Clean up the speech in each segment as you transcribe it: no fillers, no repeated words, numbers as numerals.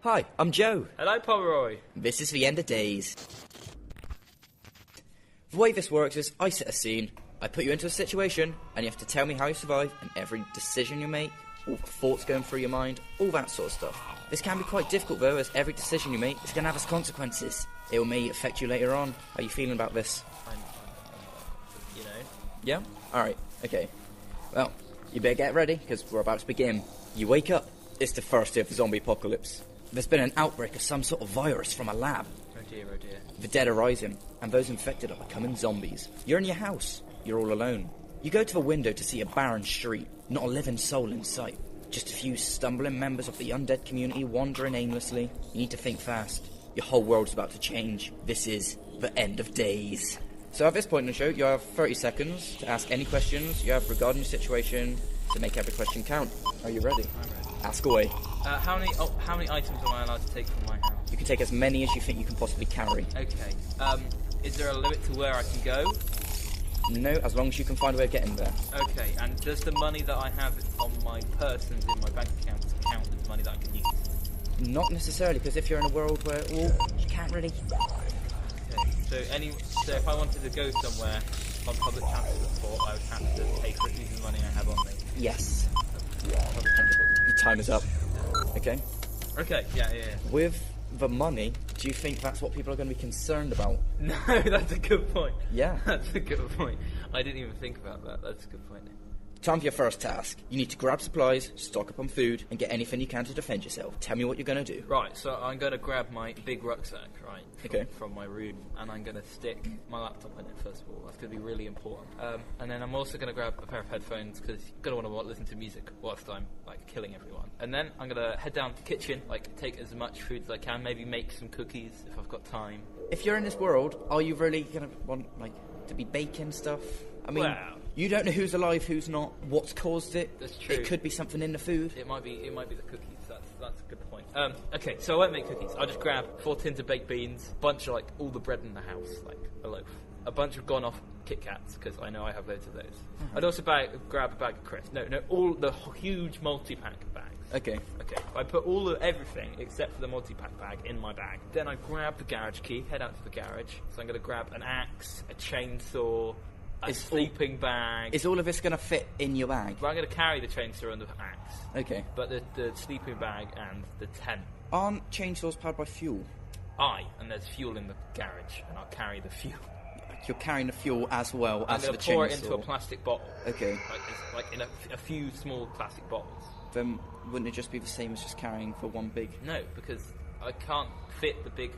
Hi, I'm Joe. Hello, Pomeroy. This is the end of days. The way this works is I set a scene, I put you into a situation, and you have to tell me how you survive, and every decision you make, all the thoughts going through your mind, all that sort of stuff. This can be quite difficult though, as every decision you make is going to have its consequences. It may affect you later on. How are you feeling about this? You know. Yeah? Alright, okay. Well, you better get ready, because we're about to begin. You wake up. It's the first day of the zombie apocalypse. There's been an outbreak of some sort of virus from a lab. Oh dear, oh dear. The dead are rising, and those infected are becoming zombies. You're in your house. You're all alone. You go to the window to see a barren street. Not a living soul in sight. Just a few stumbling members of the undead community wandering aimlessly. You need to think fast. Your whole world's about to change. This is the end of days. So at this point in the show, you have 30 seconds to ask any questions you have regarding your situation to make every question count. Are you ready? I'm ready. Ask away. How many items am I allowed to take from my house? You can take as many as you think you can possibly carry. Okay. Is there a limit to where I can go? No, as long as you can find a way of getting there. Okay, and does the money that I have on my persons in my bank account count as money that I can use? Not necessarily, because if you're in a world where, well, you can't really... Okay, so if I wanted to go somewhere on public transport, I would have to pay for it using the money I have on me. Yes. Public transport. Your time is up. Okay. Okay, yeah. With the money, do you think that's what people are going to be concerned about? No, that's a good point. Yeah. That's a good point. I didn't even think about that. That's a good point. Time for your first task. You need to grab supplies, stock up on food, and get anything you can to defend yourself. Tell me what you're going to do. Right, so I'm going to grab my big rucksack, right? Okay. From my room, and I'm going to stick my laptop in it first of all. That's going to be really important. And then I'm also going to grab a pair of headphones because you're going to want to listen to music whilst I'm like killing everyone. And then I'm going to head down to the kitchen, like take as much food as I can, maybe make some cookies if I've got time. If you're in this world, are you really going to want to be baking stuff? I mean, well, you don't know who's alive, who's not, what's caused it. That's true. It could be something in the food. It might be the cookies. That's a good point. Okay, so I won't make cookies. I'll just grab 4 tins of baked beans, a bunch of all the bread in the house, like a loaf, a bunch of gone off Kit Kats because I know I have loads of those. I'd also grab a bag of crisps. No, all the huge multi-pack bags. Okay. I put everything except for the multi-pack bag in my bag. Then I grab the garage key, head out to the garage. So I'm going to grab an axe, a chainsaw, a sleeping bag. Is all of this going to fit in your bag? Well, I'm going to carry the chainsaw and the axe. Okay. But the sleeping bag and the tent. Aren't chainsaws powered by fuel? And there's fuel in the garage, and I'll carry the fuel. You're carrying the fuel as well as the chainsaw. I'm going to pour it into a plastic bottle. Okay. Like in a few small plastic bottles. Then wouldn't it just be the same as just carrying for one big? No, because I can't fit the big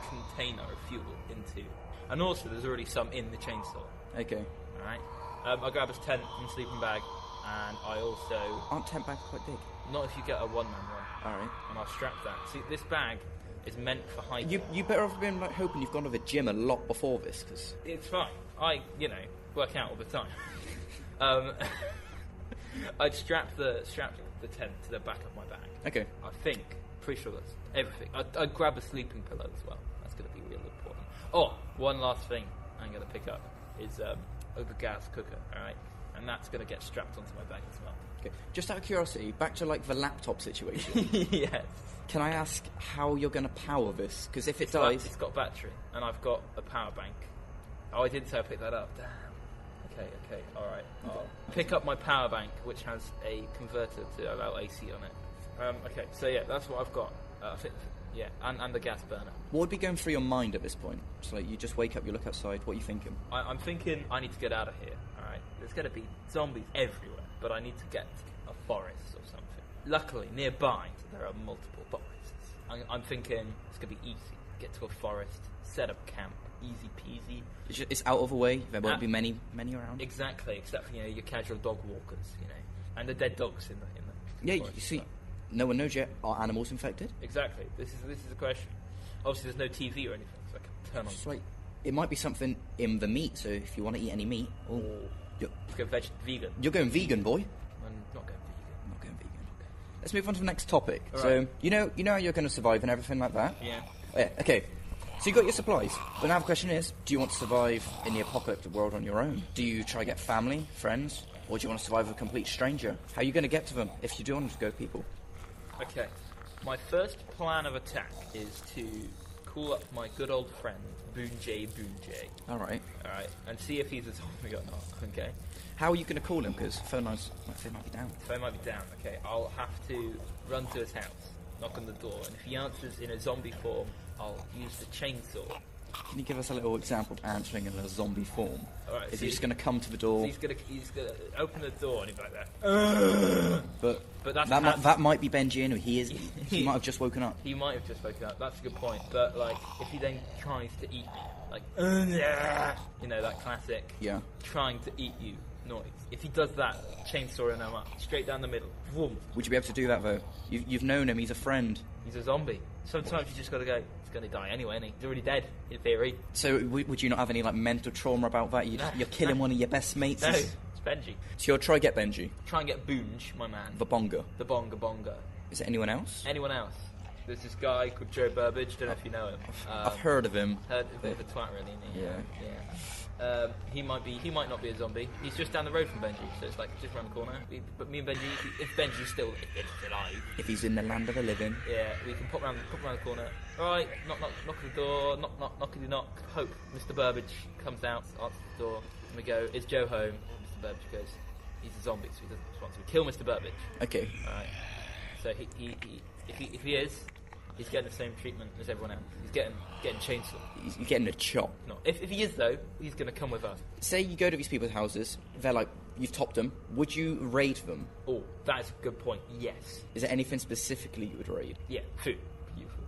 container of fuel into. And also, there's already some in the chainsaw. Okay. All right. I'll grab his tent and sleeping bag, and I also... Aren't tent bags quite big? Not if you get a one-man one. All right. And I'll strap that. See, this bag is meant for hiking. You better have been hoping you've gone to the gym a lot before this, because... It's fine. I work out all the time. I'd strap the tent to the back of my bag. Okay. I think. Pretty sure that's everything. I'd grab a sleeping pillow as well. That's going to be really important. Oh, one last thing I'm going to pick up is the gas cooker, alright? And that's going to get strapped onto my bag as well. Okay. Just out of curiosity, back to the laptop situation. Yes. Can I ask how you're going to power this? Because if it dies... It's got battery, and I've got a power bank. Oh, I didn't say I picked that up. Damn. Okay, alright. I'll pick up my power bank, which has a converter to allow AC on it. Okay, so yeah, that's what I've got. Yeah, and the gas burner. What would be going through your mind at this point? So you just wake up, you look outside, what are you thinking? I'm thinking I need to get out of here, alright? There's going to be zombies everywhere, but I need to get to a forest or something. Luckily, nearby, there are multiple forests. I'm thinking it's going to be easy. Get to a forest, set up camp, easy peasy. It's out of the way, there won't be many around? Exactly, except for, your casual dog walkers, and the dead dogs in the Yeah, forest. you see, no one knows yet. Are animals infected? Exactly. This is the question. Obviously, there's no TV or anything, so I can turn on. It's it might be something in the meat. So if you want to eat any meat, Let's go vegan. You're going vegan, boy. I'm not going vegan. Not going vegan. Okay. Let's move on to the next topic. All so right. you know how you're going to survive and everything like that. Yeah. Yeah. Okay. So you got your supplies, but now the question is: do you want to survive in the apocalyptic world on your own? Do you try to get family, friends, or do you want to survive with a complete stranger? How are you going to get to them if you do want to go, people? Okay. My first plan of attack is to call up my good old friend, Boonjay. Alright. Alright, and see if he's a zombie or not, okay? How are you going to call him? Because phone might be down. Phone might be down, okay. I'll have to run to his house, knock on the door, and if he answers in a zombie form, I'll use the chainsaw. Can you give us a little example of answering in a zombie form? Alright, Is he just going to come to the door? So he's gonna open the door and he'll be like that. But that's that might be Benji anyway. He might have just woken up. He might have just woken up. That's a good point. But like, if he then tries to eat me, like, you know, that classic trying to eat you noise. If he does that, chainsaw him up straight down the middle. Vroom. Would you be able to do that though? You've known him. He's a friend. He's a zombie. Sometimes you just got to go. He's going to die anyway, isn't he? He's already dead in theory. So would you not have any like mental trauma about that? You're killing one of your best mates. No, it's Benji. So you'll try get Benji. Try and get Boonj, my man. The bonga. The bonga. Is there anyone else? Anyone else? There's this guy called Joe Burbage. Don't know if you know him. I've heard of him. Heard a bit of a twat, really. Isn't he? Yeah. He might not be a zombie. He's just down the road from Benji, so it's like just around the corner. But me and Benji, if Benji's still alive, If he's in the land of the living. yeah, we can pop around the corner. All right, knock at the door, knock. Hope Mr. Burbage comes out, answers the door, and we go, "Is Joe home?" Mr. Burbage goes, "He's a zombie, so he doesn't respond to me. Kill Mr. Burbage." Okay. All right. So if he is, he's getting the same treatment as everyone else. He's getting chainsawed. You're getting a chop. No, if he is though, he's going to come with us. Say you go to these people's houses. They're like, you've topped them. Would you raid them? Oh, that is a good point. Yes. Is there anything specifically you would raid? Yeah. Food. Beautiful.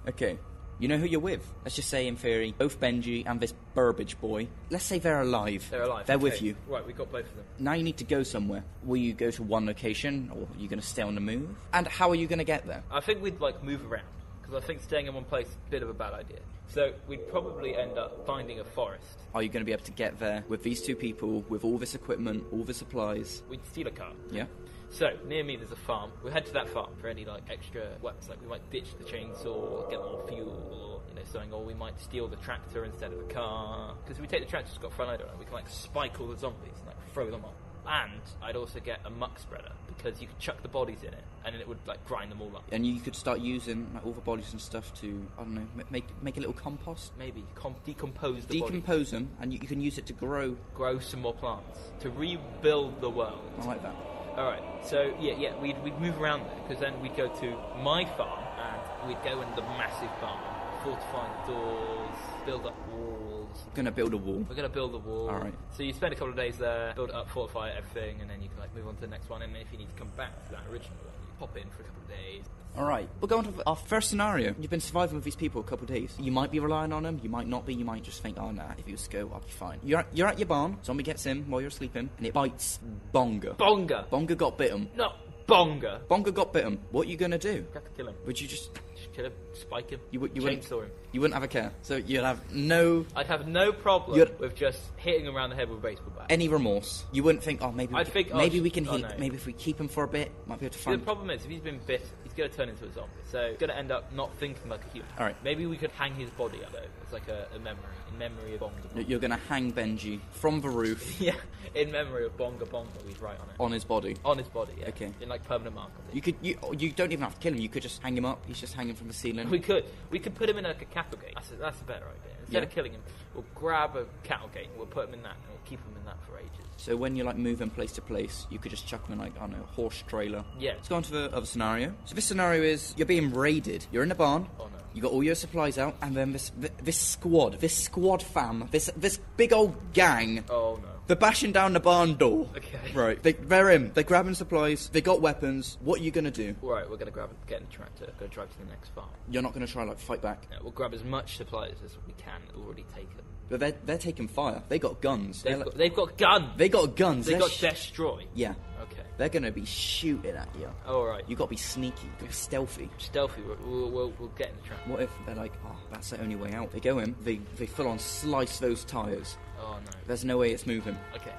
Okay. You know who you're with. Let's just say, in theory, both Benji and this Burbage boy. Let's say they're alive. They're alive. They're okay. with you. Right, we got both of them. Now you need to go somewhere. Will you go to one location, or are you going to stay on the move? And how are you going to get there? I think we'd move around because I think staying in one place is a bit of a bad idea. So we'd probably end up finding a forest. Are you going to be able to get there with these two people, with all this equipment, all the supplies? We'd steal a car. Yeah. So, near me there's a farm. We'll head to that farm for any extra weapons. We might ditch the chainsaw, or get more fuel, or something, or we might steal the tractor instead of the car. Because if we take the tractor, it's got a front loader on it, we can spike all the zombies and throw them on. And I'd also get a muck spreader, because you could chuck the bodies in it, and then it would grind them all up. And you could start using all the bodies and stuff to, I don't know, make a little compost? Maybe decompose the Decompose them, and you can use it to grow some more plants, to rebuild the world. I like that. Alright, so we'd move around there, because then we'd go to my farm, and we'd go in the massive barn, fortify the doors, build up walls. We're going to build a wall. We're going to build a wall. Alright. So you spend a couple of days there, build it up, fortify everything, and then you can move on to the next one, and then if you need to come back to that original one, you pop in for a couple of days. Alright, we'll go on to our first scenario. You've been surviving with these people a couple of days. You might be relying on them, you might not be, you might just think, oh nah, if you was to go, I'll be fine. You're at your barn, zombie gets in while you're sleeping, and it bites Bonga. Bonga got bitten. No, Bonga. Bonga got bitten. What are you going to do? I have to kill him. Would you just kill him, spike him, chainsaw him? You wouldn't have a care. So you'd have no... I'd have no problem with just hitting him around the head with a baseball bat. Any remorse. You wouldn't think, oh, maybe we can heal. No. Maybe if we keep him for a bit, might be able to find... The problem is, if he's been bit, he's going to turn into a zombie. So he's going to end up not thinking like a human. All right. Maybe we could hang his body up, though. It's like a memory, in memory of Bonga. You're going to hang Benji from the roof. Yeah, in memory of Bonga. We'd write on it. On his body? On his body, yeah. Okay. In permanent mark. You don't even have to kill him. You could just hang him up. He's just hanging from the ceiling. We could put him in a cattle gate. That's a better idea. Instead of killing him, we'll grab a cattle gate and we'll put him in that, and we'll keep him in that for ages. So when you're moving place to place, you could just chuck him in I don't know, a horse trailer. Yeah. Let's go on to the other scenario. So this scenario is you're being raided. You're in a barn. Oh no. You got all your supplies out, and then this squad fam, this big old gang. Oh no. They're bashing down the barn door. Okay. Right. They're in. They're grabbing supplies. They got weapons. What are you going to do? Right, we're going to get in the tractor, go drive to the next farm. You're not going to try fight back? Yeah, we'll grab as much supplies as we can already taken. But they're taking fire. They got guns. They've got guns. They got guns. They got destroy. Yeah. Okay. They're going to be shooting at you. All right. You got to be sneaky. You got to be stealthy. Stealthy. We'll get in the tractor. What if they're like, oh, that's the only way out? They go in. They full on slice those tires. Oh no. There's no way it's moving. Okay.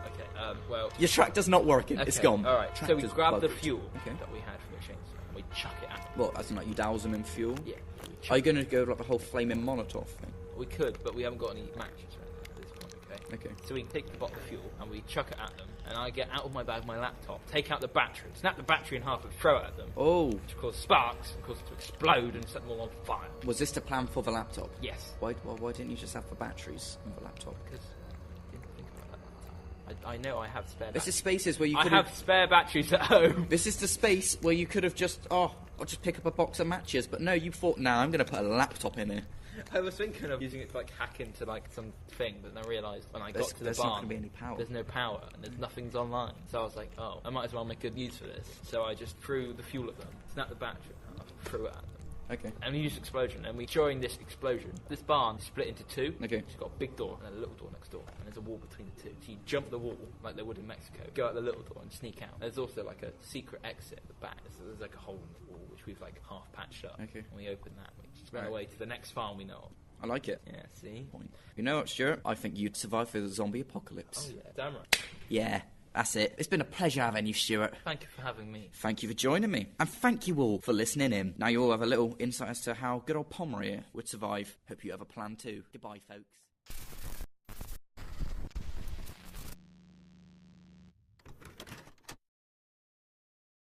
Well. Your tractor's not working. Okay. It's gone. All right. Tractor's so we grab the bugged. fuel Okay. that we had from the chainsaw and we chuck it at them. Well, as in you douse them in fuel? Yeah. Are you going to go the whole flaming Molotov thing? We could, but we haven't got any matches right now at this point. Okay. Okay. So we take the bottle of fuel and we chuck it at them, and I get out of my bag my laptop, take out the battery, snap the battery in half and throw it at them. Oh. Which causes sparks, and causes it to explode and set them all on fire. Was this the plan for the laptop? Yes. Why didn't you just have the batteries on the laptop? Because I didn't think about that at the time. I know I have spare This batteries. is spaces where you I could have spare batteries at home. This is the space where you could have just, I'll just pick up a box of matches. But no, you thought, I'm going to put a laptop in here. I was thinking of using it to hack into some thing, but then I realised when I got to the there's not barn, gonna be any power. there's no power and there's nothing's online. So I was like, I might as well make good use for this. So I just threw the fuel at them, snapped the battery, and I threw it at them. Okay. And we used explosion, and during this explosion, this barn split into two. Okay. It's got a big door and a little door next door, and there's a wall between the two. So you jump the wall like they would in Mexico, go out the little door and sneak out. There's also a secret exit at the back. So there's a hole in the wall which we've half patched up. Okay. And we open that, we just run Right. away to the next farm we know of. I like it. Yeah, see? You know what, Stuart? I think you'd survive through the zombie apocalypse. Oh, yeah, damn right. Yeah, that's it. It's been a pleasure having you, Stuart. Thank you for having me. Thank you for joining me. And thank you all for listening in. Now you all have a little insight as to how good old Pomeroy would survive. Hope you have a plan too. Goodbye, folks.